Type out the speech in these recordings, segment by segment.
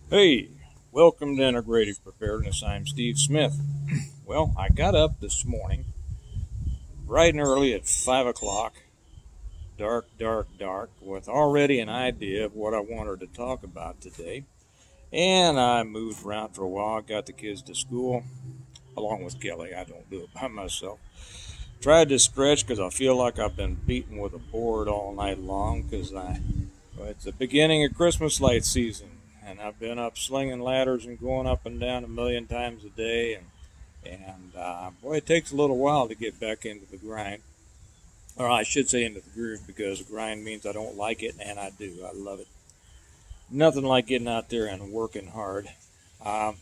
Hey, welcome to Integrative Preparedness. I'm Steve Smith. Well, I got up this morning bright and early at 5 o'clock, dark, dark, dark, with already an idea of what I wanted to talk about today. And I moved around for a while, got the kids to school, along with Kelly. I don't do it by myself. Tried to stretch because I feel like I've been beaten with a board all night long because it's the beginning of Christmas light season. And I've been up slinging ladders and going up and down a million times a day, and boy, it takes a little while to get back into the grind, or I should say into the groove, because grind means I don't like it, and I do. I love it. Nothing like getting out there and working hard. Um,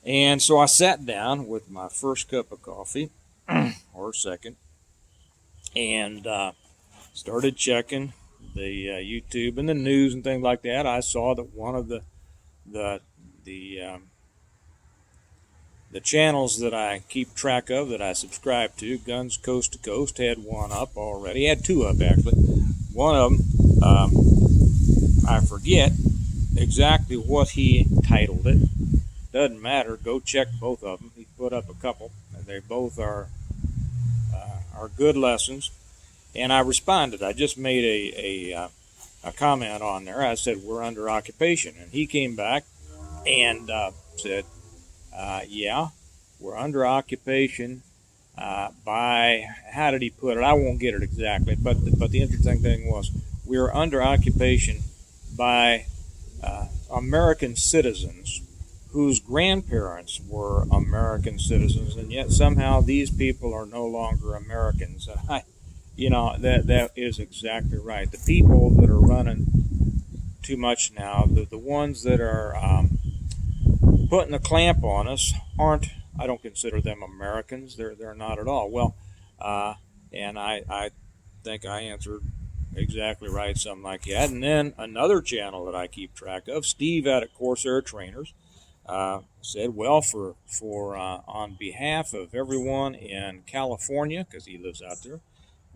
and so I sat down with my first cup of coffee, or second, and started checking the YouTube and the news and things like that. I saw that one of the the um, the channels that I keep track of, that I subscribe to, Guns Coast to Coast, had one up already. Had two up, actually. One of them, I forget exactly what he titled it. Doesn't matter. Go check both of them. He put up a couple, and they both are good lessons. And I responded. I just made a comment on there. I said, we're under occupation. And he came back and said, yeah, we're under occupation by, how did he put it? I won't get it exactly, but the interesting thing was, we are under occupation by American citizens whose grandparents were American citizens, and yet somehow these people are no longer Americans. And that is exactly right. The people that are running too much now, the ones that are putting the clamp on us, aren't. I don't consider them Americans. They're not at all. Well, and I think I answered exactly right, something like that. And then another channel that I keep track of, Steve out at Corsair Trainers, said, well, for on behalf of everyone in California, because he lives out there,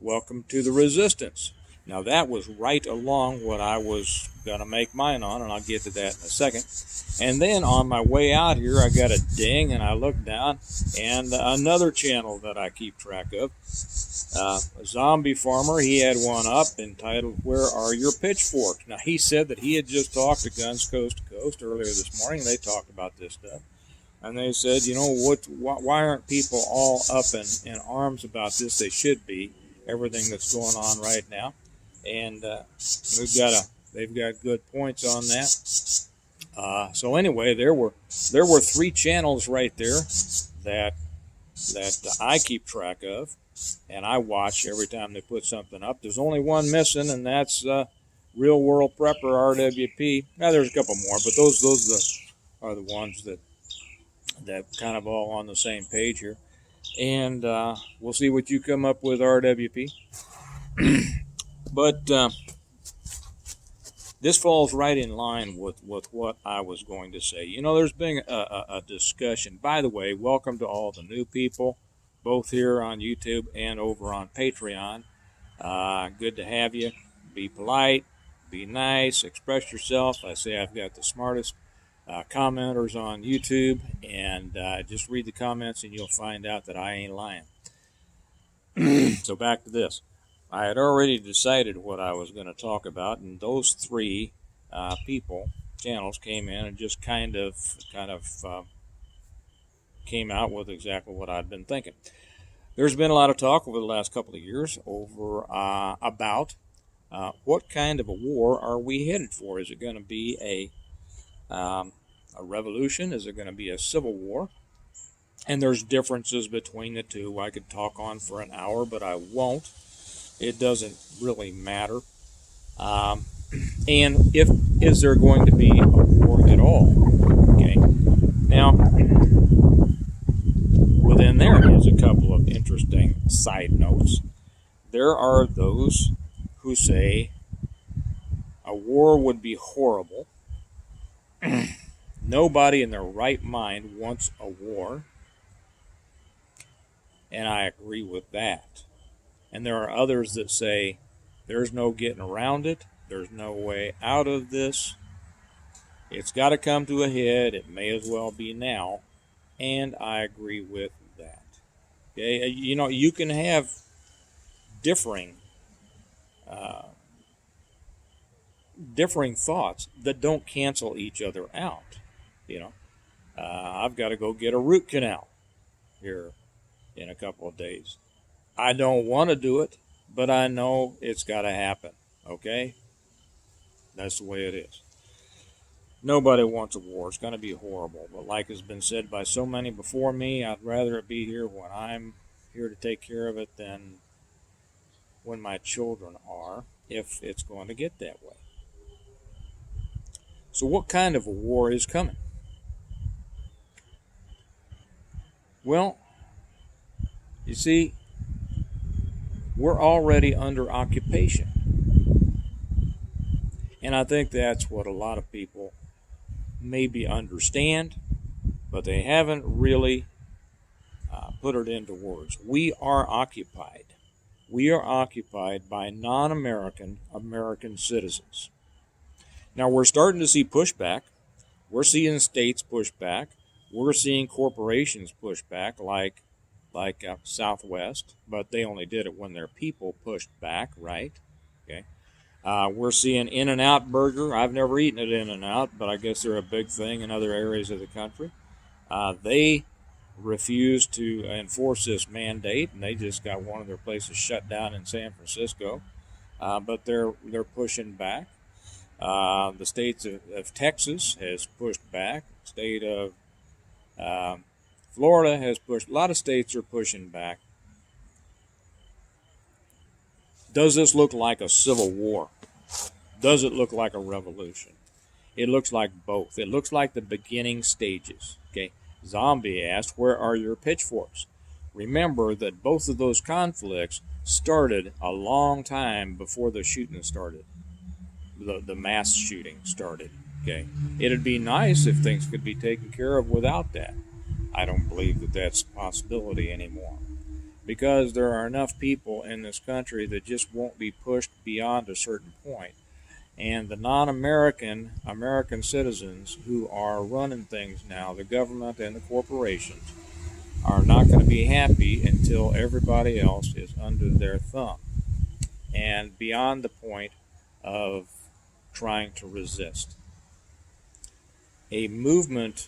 welcome to the resistance. Now, that was right along what I was going to make mine on, and I'll get to that in a second. And then on my way out here, I got a ding, and I looked down, and another channel that I keep track of, a zombie farmer, he had one up entitled, Where Are Your Pitchforks? Now, he said that he had just talked to Guns Coast to Coast earlier this morning, and they talked about this stuff. And they said, why aren't people all up in arms about this? They should be, everything that's going on right now. And they've got good points on that. So anyway, there were three channels right there that I keep track of, and I watch every time they put something up. There's only one missing, and that's Real World Prepper, RWP. Now there's a couple more, but those are the ones that kind of all on the same page here. And we'll see what you come up with, RWP. But this falls right in line with what I was going to say. There's been a discussion. By the way, welcome to all the new people, both here on YouTube and over on Patreon. Good to have you. Be polite, be nice, express yourself. I say I've got the smartest commenters on YouTube, and just read the comments and you'll find out that I ain't lying. So back to this. I had already decided what I was going to talk about, and those three channels came in and just kind of came out with exactly what I'd been thinking. There's been a lot of talk over the last couple of years about what kind of a war are we headed for? Is it going to be a revolution? Is it going to be a civil war? And there's differences between the two. I could talk on for an hour, but I won't. It doesn't really matter. And is there going to be a war at all? Okay. Now, within there is a couple of interesting side notes. There are those who say a war would be horrible. Nobody in their right mind wants a war. And I agree with that. And there are others that say there's no getting around it. There's no way out of this. It's got to come to a head. It may as well be now. And I agree with that. Okay, you can have differing uh, differing thoughts that don't cancel each other out. You know, I've got to go get a root canal here in a couple of days. I don't want to do it, but I know it's got to happen. Okay, that's the way it is. Nobody wants a war. It's going to be horrible. But like has been said by so many before me, I'd rather it be here when I'm here to take care of it than when my children are, if it's going to get that way. So what kind of a war is coming? Well, you see, we're already under occupation. And I think that's what a lot of people maybe understand, but they haven't really put it into words. We are occupied. We are occupied by non-American American citizens. Now we're starting to see pushback. We're seeing states push back. We're seeing corporations push back, like Southwest, but they only did it when their people pushed back, right? Okay. We're seeing In-N-Out Burger. I've never eaten at In-N-Out, but I guess they're a big thing in other areas of the country. They refuse to enforce this mandate, and they just got one of their places shut down in San Francisco. But they're pushing back. The state of Texas has pushed back. The state of Florida has pushed. A lot of states are pushing back. Does this look like a civil war? Does it look like a revolution? It looks like both. It looks like the beginning stages. Okay. Zombie asked, where are your pitchforks? Remember that both of those conflicts started a long time before the shooting started. The mass shooting started. Okay. It'd be nice if things could be taken care of without that. I don't believe that that's a possibility anymore, because there are enough people in this country that just won't be pushed beyond a certain point. And the non-American American citizens who are running things now, the government and the corporations, are not going to be happy until everybody else is under their thumb and beyond the point of trying to resist. A movement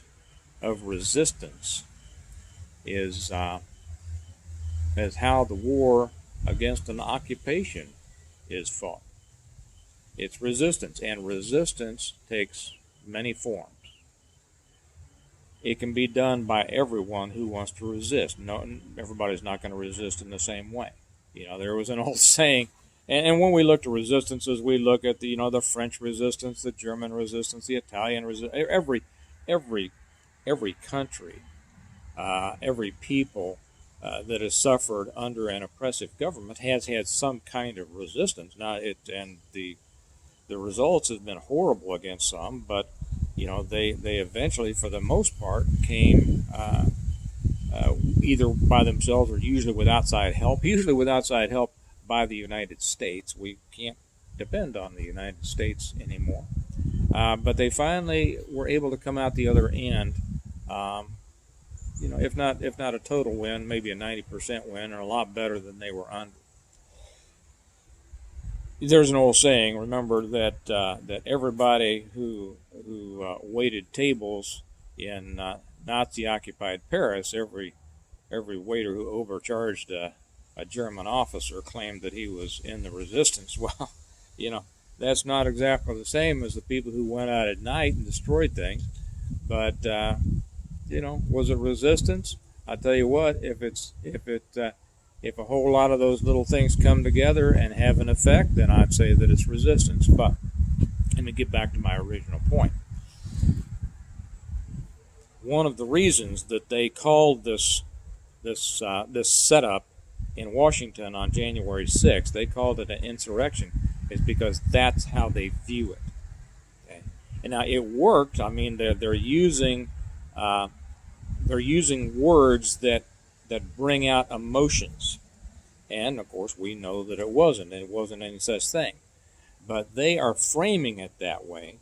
of resistance is how the war against an occupation is fought. It's resistance, and resistance takes many forms. It can be done by everyone who wants to resist. No, everybody's not going to resist in the same way. There was an old saying, and when we look at resistances, we look at the French resistance, the German resistance, the Italian resistance. Every country, every people that has suffered under an oppressive government has had some kind of resistance. Now, the results have been horrible against some, but they eventually, for the most part, came either by themselves or usually with outside help. Usually with outside help by the United States. We can't depend on the United States anymore. But they finally were able to come out the other end. If not a total win, maybe a 90% win, or a lot better than they were under. There's an old saying. Remember that everybody who waited tables in Nazi-occupied Paris, every waiter who overcharged a German officer claimed that he was in the resistance. Well, that's not exactly the same as the people who went out at night and destroyed things. But was it resistance? I tell you what, if a whole lot of those little things come together and have an effect, then I'd say that it's resistance. But let me get back to my original point. One of the reasons that they called this setup in Washington on January 6th, they called it an insurrection, is because that's how they view it. Okay? And now it worked. I mean, they're using words that bring out emotions, and of course we know that it wasn't any such thing. But they are framing it that way,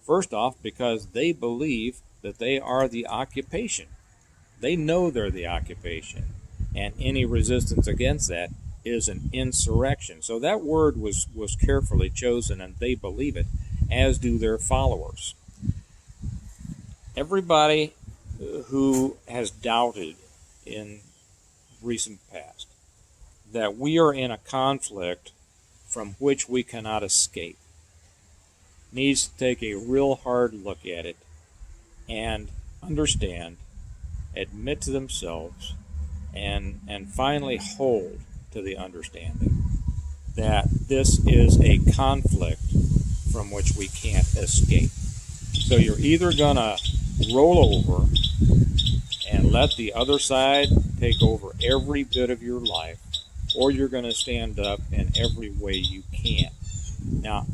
First off, because they believe that they are the occupation. They know they're the occupation, and any resistance against that is an insurrection. So that word was carefully chosen, and they believe it, as do their followers. Everybody who has doubted in recent past that we are in a conflict from which we cannot escape needs to take a real hard look at it and understand, admit to themselves, and finally hold to the understanding that this is a conflict from which we can't escape. So you're either going to roll over and let the other side take over every bit of your life, or you're going to stand up in every way you can. Now,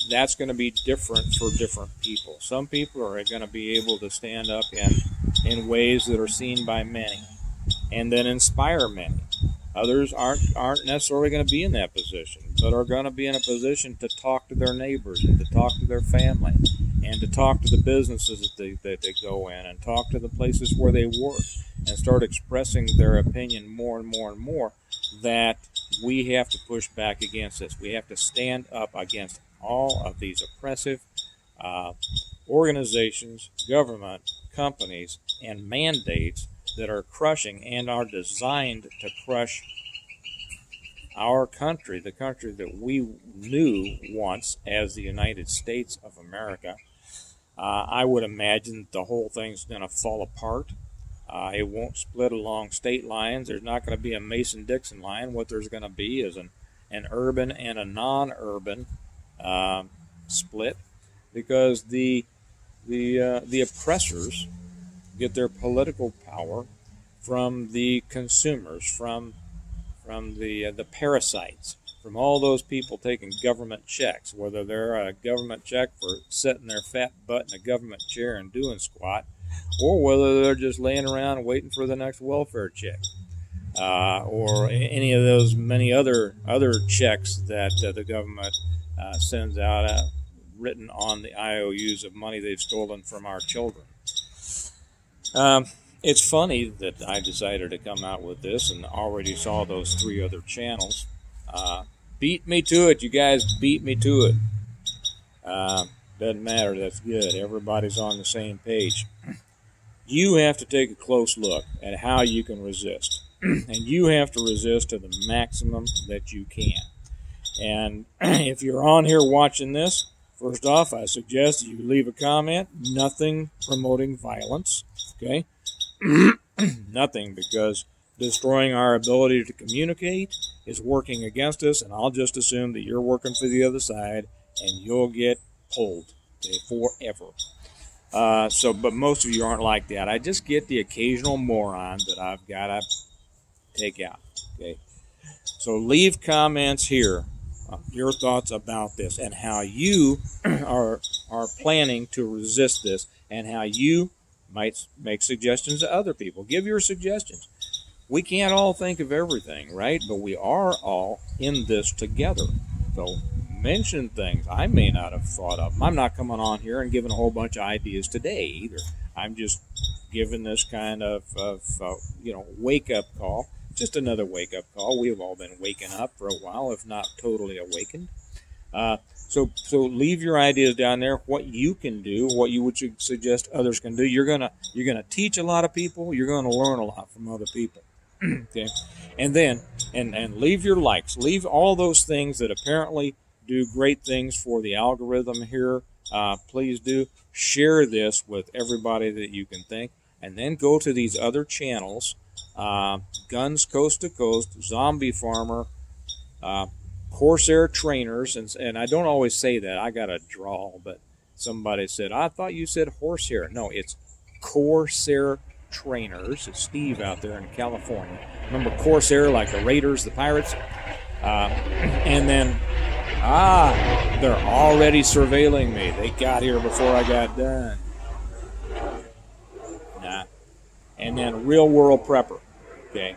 that's going to be different for different people. Some people are going to be able to stand up in ways that are seen by many and then inspire many. Others aren't necessarily going to be in that position, but are going to be in a position to talk to their neighbors and to talk to their family and to talk to the businesses that they go in and talk to the places where they work and start expressing their opinion more and more and more that we have to push back against this. We have to stand up against all of these oppressive organizations, government, companies, and mandates that are crushing and are designed to crush our country, the country that we knew once as the United States of America. I would imagine the whole thing's going to fall apart. It won't split along state lines. There's not going to be a Mason-Dixon line. What there's going to be is an urban and a non-urban split, because the oppressors get their political power from the consumers, from the parasites, from all those people taking government checks, whether they're a government check for sitting their fat butt in a government chair and doing squat, or whether they're just laying around waiting for the next welfare check, or any of those many other checks that the government sends out, written on the IOUs of money they've stolen from our children. It's funny that I decided to come out with this and already saw those 3 other channels. Beat me to it, you guys, beat me to it. Doesn't matter, that's good. Everybody's on the same page. You have to take a close look at how you can resist. And you have to resist to the maximum that you can. And if you're on here watching this, first off, I suggest you leave a comment. Nothing promoting violence, okay? Nothing, because destroying our ability to communicate is working against us, and I'll just assume that you're working for the other side, and you'll get pulled, okay, forever. But most of you aren't like that. I just get the occasional moron that I've got to take out, okay? So leave comments here, your thoughts about this, and how you are planning to resist this, and how you might make suggestions to other people. Give your suggestions. We can't all think of everything, right? But we are all in this together. So mention things I may not have thought of. I'm not coming on here and giving a whole bunch of ideas today either. I'm just giving this kind of wake-up call. Just another wake-up call. We've all been waking up for a while, if not totally awakened. So leave your ideas down there. What you can do, what you would suggest others can do. You're gonna teach a lot of people. You're gonna learn a lot from other people. Okay, and then and leave your likes. Leave all those things that apparently do great things for the algorithm here. Please do share this with everybody that you can think, and then go to these other channels: Guns Coast to Coast, Zombie Farmer, Corsair Trainers, and I don't always say that. I got a drawl, but somebody said, I thought you said horsehair. No, it's Corsair Trainers. It's Steve out there in California. Remember Corsair, like the Raiders, the Pirates? And then, they're already surveilling me. They got here before I got done. Nah. And then Real World Prepper. Okay.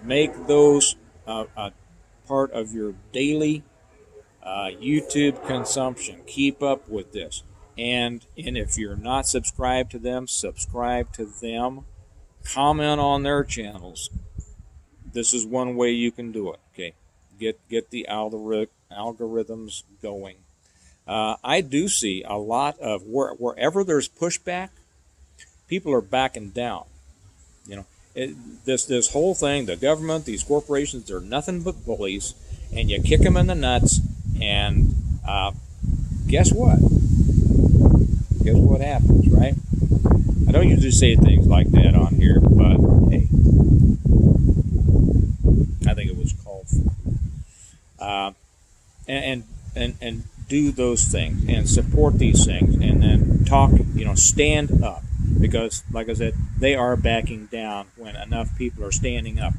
Make those part of your daily YouTube consumption. Keep up with this. And if you're not subscribed to them, subscribe to them. Comment on their channels. This is one way you can do it. Okay, get the algorithms going. I do see a lot of wherever there's pushback, people are backing down. You know, this whole thing, the government, these corporations, they're nothing but bullies, and you kick them in the nuts, and guess what? Guess what happens, right? I don't usually say things like that on here, but hey, I think it was called for. And do those things and support these things, and then talk. Stand up, because, like I said, they are backing down when enough people are standing up.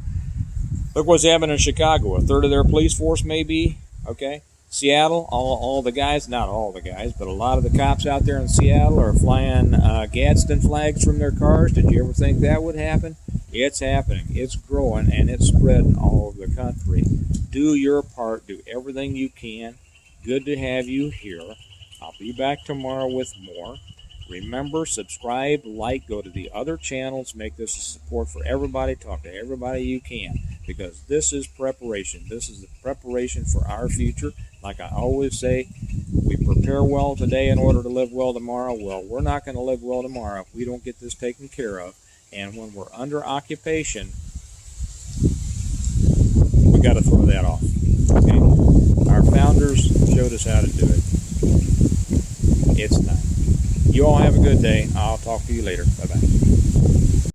Look what's happening in Chicago. A third of their police force, maybe. Okay. Seattle, all the guys, not all the guys, but a lot of the cops out there in Seattle are flying Gadsden flags from their cars. Did you ever think that would happen? It's happening. It's growing, and it's spreading all over the country. Do your part. Do everything you can. Good to have you here. I'll be back tomorrow with more. Remember, subscribe, like, go to the other channels. Make this a support for everybody. Talk to everybody you can, because this is preparation. This is the preparation for our future. Like I always say, we prepare well today in order to live well tomorrow. Well, we're not going to live well tomorrow if we don't get this taken care of. And when we're under occupation, we got to throw that off. Okay? Our founders showed us how to do it. It's time. You all have a good day. I'll talk to you later. Bye-bye.